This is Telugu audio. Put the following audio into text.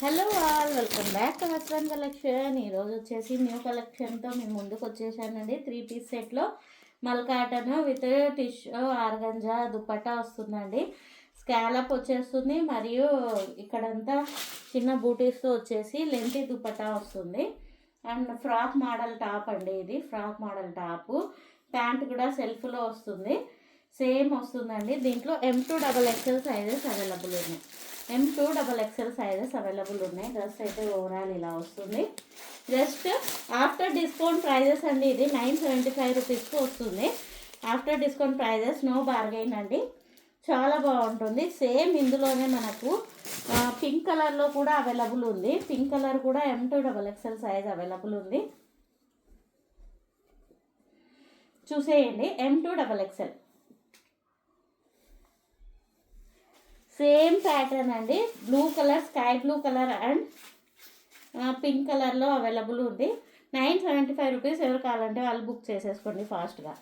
Hello all, welcome back to husband collection. ఈరోజు వచ్చేసి న్యూ కలెక్షన్తో మేము ముందుకు వచ్చేసానండి. 3 పీస్ సెట్లో మల్ cotton with tissue organza dupatta వస్తుందండి. స్కాలప్ వచ్చేస్తుంది మరియు ఇక్కడంతా చిన్న బూటీస్తో వచ్చేసి లెంతీ దుపట్టా వస్తుంది. అండ్ ఫ్రాక్ మోడల్ టాప్ అండి, ఇది ఫ్రాక్ మోడల్ టాపు. ప్యాంట్ కూడా సెల్ఫ్లో వస్తుంది, సేమ్ వస్తుందండి. దీంట్లో M2XXL సైజెస్ అవైలబుల్ ఉన్నాయి. M2XXL సైజెస్ అవైలబుల్ ఉన్నాయి. డ్రెస్ అయితే ఓవరాల్ ఇలా వస్తుంది. జస్ట్ ఆఫ్టర్ డిస్కౌంట్ ప్రైజెస్ అండి. ఇది 975 రూపీస్కి వస్తుంది. After discount prices, no bargain అండి. చాలా బాగుంటుంది. సేమ్ ఇందులోనే మనకు పింక్ కలర్లో కూడా అవైలబుల్ ఉంది. పింక్ కలర్ కూడా M2XXL సైజ్ అవైలబుల్ ఉంది. చూసేయండి, M2XXL సేమ్ ప్యాటర్న్ అండి. Blue colour, sky blue colour and pink కలర్లో అవైలబుల్ ఉంది. 975 రూపీస్. ఎవరు కావాలంటే వాళ్ళు బుక్ చేసేసుకోండి ఫాస్ట్గా.